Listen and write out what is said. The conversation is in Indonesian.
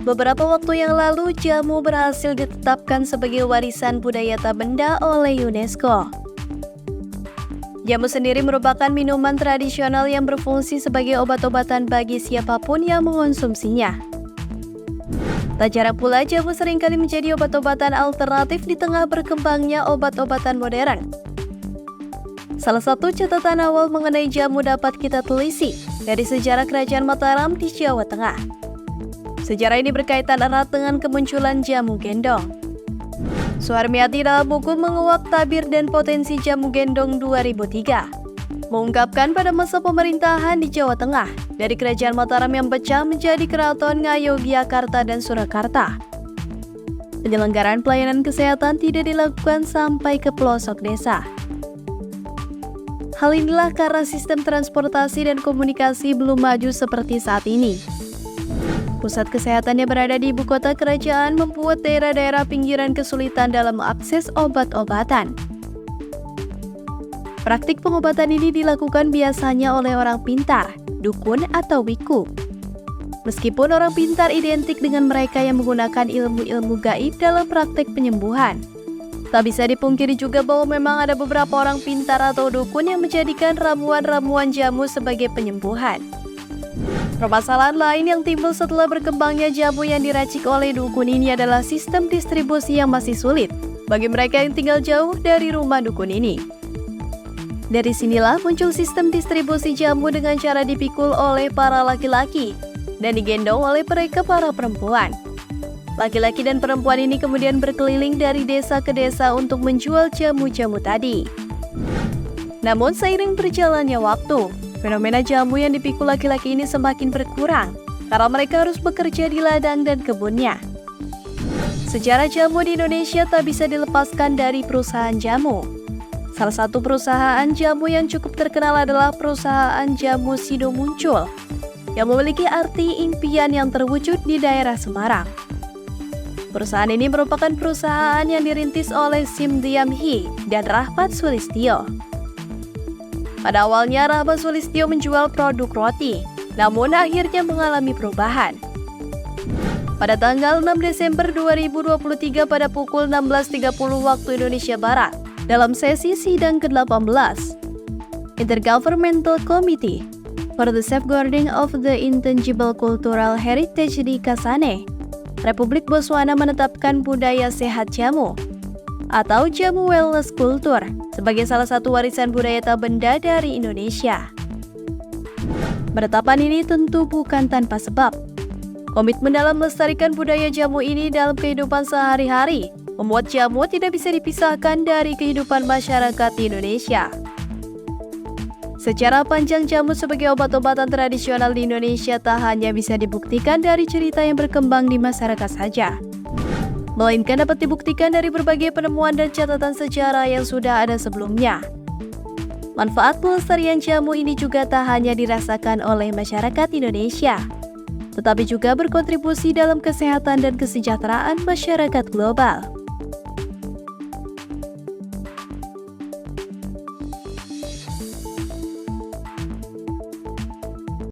Beberapa waktu yang lalu, jamu berhasil ditetapkan sebagai warisan budaya tak benda oleh UNESCO. Jamu sendiri merupakan minuman tradisional yang berfungsi sebagai obat-obatan bagi siapapun yang mengonsumsinya. Tak jarang pula, jamu seringkali menjadi obat-obatan alternatif di tengah berkembangnya obat-obatan modern. Salah satu catatan awal mengenai jamu dapat kita telisik dari sejarah Kerajaan Mataram di Jawa Tengah. Sejarah ini berkaitan erat dengan kemunculan jamu gendong. Suharmiati dalam buku Menguak Tabir dan Potensi Jamu Gendong 2003 mengungkapkan pada masa pemerintahan di Jawa Tengah, dari Kerajaan Mataram yang pecah menjadi Keraton Ngayogyakarta dan Surakarta, penyelenggaraan pelayanan kesehatan tidak dilakukan sampai ke pelosok desa. Hal inilah karena sistem transportasi dan komunikasi belum maju seperti saat ini. Pusat kesehatan yang berada di ibu kota kerajaan membuat daerah-daerah pinggiran kesulitan dalam akses obat-obatan. Praktik pengobatan ini dilakukan biasanya oleh orang pintar, dukun atau biku. Meskipun orang pintar identik dengan mereka yang menggunakan ilmu-ilmu gaib dalam praktik penyembuhan, tak bisa dipungkiri juga bahwa memang ada beberapa orang pintar atau dukun yang menjadikan ramuan-ramuan jamu sebagai penyembuhan. Permasalahan lain yang timbul setelah berkembangnya jamu yang diracik oleh dukun ini adalah sistem distribusi yang masih sulit bagi mereka yang tinggal jauh dari rumah dukun ini. Dari sinilah muncul sistem distribusi jamu dengan cara dipikul oleh para laki-laki dan digendong oleh mereka para perempuan. Laki-laki dan perempuan ini kemudian berkeliling dari desa ke desa untuk menjual jamu-jamu tadi. Namun seiring berjalannya waktu, fenomena jamu yang dipikul laki-laki ini semakin berkurang karena mereka harus bekerja di ladang dan kebunnya. Sejarah jamu di Indonesia tak bisa dilepaskan dari perusahaan jamu. Salah satu perusahaan jamu yang cukup terkenal adalah perusahaan jamu Sido Muncul, yang memiliki arti impian yang terwujud di daerah Semarang. Perusahaan ini merupakan perusahaan yang dirintis oleh Sim Diam Hee dan Rahmat Sulistyo. Pada awalnya, Rahmat Sulistyo menjual produk roti, namun akhirnya mengalami perubahan. Pada tanggal 6 Desember 2023 pada pukul 16.30 waktu Indonesia Barat, dalam sesi sidang ke-18, Intergovernmental Committee for the Safeguarding of the Intangible Cultural Heritage di Kasane, Republik Botswana menetapkan budaya sehat jamu atau jamu wellness culture sebagai salah satu warisan budaya tak benda dari Indonesia. Penetapan ini tentu bukan tanpa sebab. Komitmen dalam melestarikan budaya jamu ini dalam kehidupan sehari-hari membuat jamu tidak bisa dipisahkan dari kehidupan masyarakat di Indonesia. Secara panjang, jamu sebagai obat-obatan tradisional di Indonesia tak hanya bisa dibuktikan dari cerita yang berkembang di masyarakat saja, melainkan dapat dibuktikan dari berbagai penemuan dan catatan sejarah yang sudah ada sebelumnya. Manfaat pelestarian jamu ini juga tak hanya dirasakan oleh masyarakat Indonesia, tetapi juga berkontribusi dalam kesehatan dan kesejahteraan masyarakat global.